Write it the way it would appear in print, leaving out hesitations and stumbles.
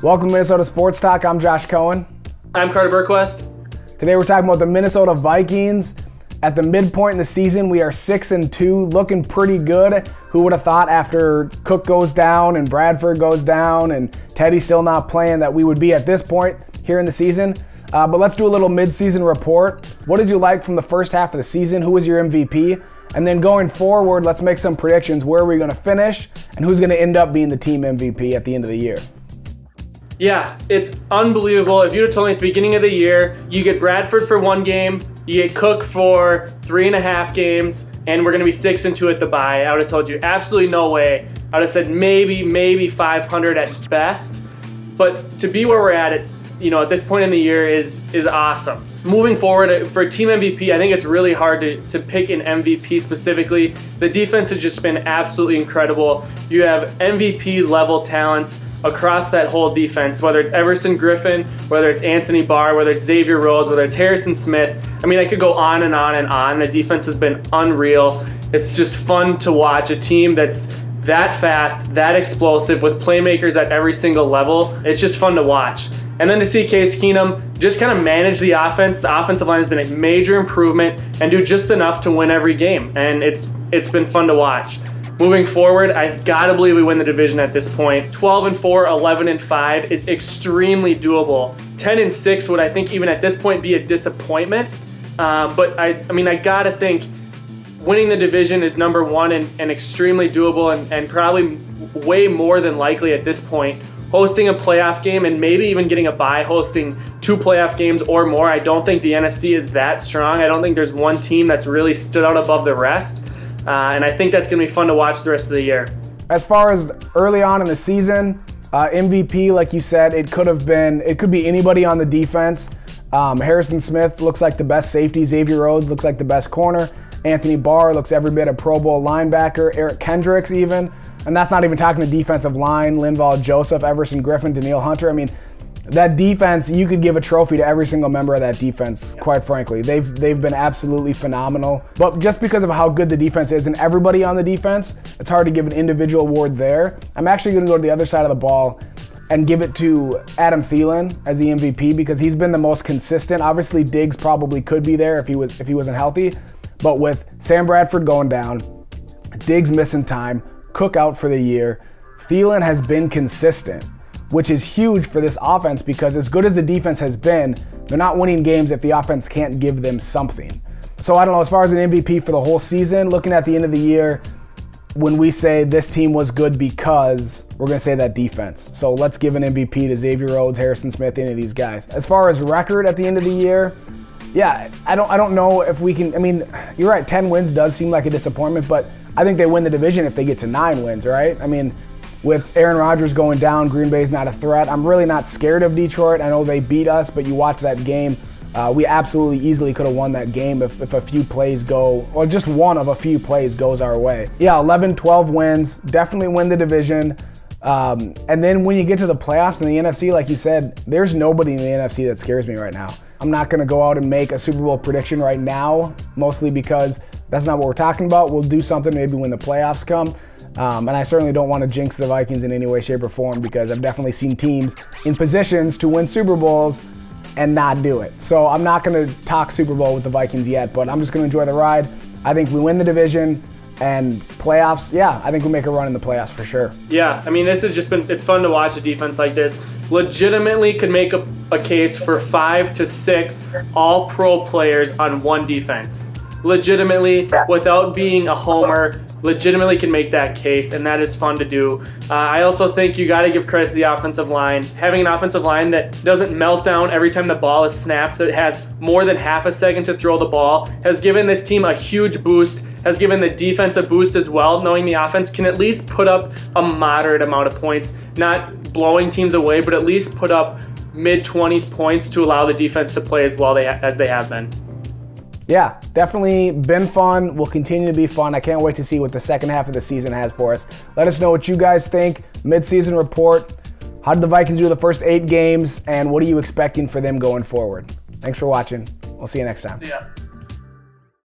Welcome to Minnesota Sports Talk. I'm Josh Coan. I'm Carter Burquest. Today we're talking about the Minnesota Vikings. At the midpoint in the season, we are 6-2, looking pretty good. Who would have thought after Cook goes down and Bradford goes down and Teddy's still not playing that we would be at this point here in the season? But let's do a little mid-season report. What did you like from the first half of the season? Who was your MVP? And then going forward, let's make some predictions. Where are we going to finish and who's going to end up being the team MVP at the end of the year? Yeah, it's unbelievable. If you'd have told me at the beginning of the year, you get Bradford for 1 game, you get Cook for 3.5 games, and we're going to be 6-2 at the bye, I would have told you absolutely no way. I would have said maybe 500 at best. But to be where we're at this point in the year is awesome. Moving forward for team MVP, I think it's really hard to pick an MVP specifically. The defense has just been absolutely incredible. You have MVP level talents across that whole defense, whether it's Everson Griffin, whether it's Anthony Barr, whether it's Xavier Rhodes, whether it's Harrison Smith. I mean, I could go on and on and on. The defense has been unreal. It's just fun to watch a team that's that fast, that explosive, with playmakers at every single level. It's just fun to watch. And then to see Case Keenum just kind of manage the offense. The offensive line has been a major improvement and do just enough to win every game. And it's been fun to watch. Moving forward, I've got to believe we win the division at this point. 12-4, 11-5 is extremely doable. 10-6 would, I think, even at this point be a disappointment. But I got to think winning the division is number one and extremely doable and probably way more than likely at this point. Hosting a playoff game and maybe even getting a bye, hosting 2 playoff games or more. I don't think the NFC is that strong. I don't think there's one team that's really stood out above the rest. And I think that's going to be fun to watch the rest of the year. As far as early on in the season, MVP, like you said, it could be anybody on the defense. Harrison Smith looks like the best safety. Xavier Rhodes looks like the best corner. Anthony Barr looks every bit a Pro Bowl linebacker. Eric Kendricks even. And that's not even talking the defensive line. Linval Joseph, Everson Griffin, Danielle Hunter. I mean, that defense, you could give a trophy to every single member of that defense, quite frankly. They've been absolutely phenomenal. But just because of how good the defense is and everybody on the defense, it's hard to give an individual award there. I'm actually going to go to the other side of the ball and give it to Adam Thielen as the MVP because he's been the most consistent. Obviously, Diggs probably could be there if he wasn't healthy. But with Sam Bradford going down, Diggs missing time, Cook out for the year, Thielen has been consistent, which is huge for this offense because as good as the defense has been, they're not winning games if the offense can't give them something. So I don't know, as far as an MVP for the whole season, looking at the end of the year, when we say this team was good because, we're going to say that defense. So let's give an MVP to Xavier Rhodes, Harrison Smith, any of these guys. As far as record at the end of the year, yeah, I don't know if we can, I mean, you're right, 10 wins does seem like a disappointment, but I think they win the division if they get to 9 wins, right? I mean, with Aaron Rodgers going down, Green Bay's not a threat. I'm really not scared of Detroit. I know they beat us, but you watch that game. We absolutely easily could have won that game if a few plays go, or just one of a few plays goes our way. Yeah, 11, 12 wins, definitely win the division. And then when you get to the playoffs in the NFC, like you said, there's nobody in the NFC that scares me right now. I'm not going to go out and make a Super Bowl prediction right now, mostly because that's not what we're talking about. We'll do something maybe when the playoffs come. And I certainly don't want to jinx the Vikings in any way, shape, or form because I've definitely seen teams in positions to win Super Bowls and not do it. So I'm not going to talk Super Bowl with the Vikings yet, but I'm just going to enjoy the ride. I think we win the division and playoffs. Yeah, I think we make a run in the playoffs for sure. Yeah, I mean, this has just been, it's fun to watch a defense like this. Legitimately could make a case for 5 to 6 all-pro players on one defense. Legitimately, without being a homer, legitimately can make that case, and that is fun to do. I also think you got to give credit to the offensive line. Having an offensive line that doesn't melt down every time the ball is snapped, that has more than half a second to throw the ball, has given this team a huge boost, has given the defense a boost as well, knowing the offense can at least put up a moderate amount of points, not blowing teams away, but at least put up mid-20s points to allow the defense to play as well as they have been. Yeah, definitely been fun. Will continue to be fun. I can't wait to see what the second half of the season has for us. Let us know what you guys think. Mid-season report. How did the Vikings do the first 8 games, and what are you expecting for them going forward? Thanks for watching. We'll see you next time. Yeah.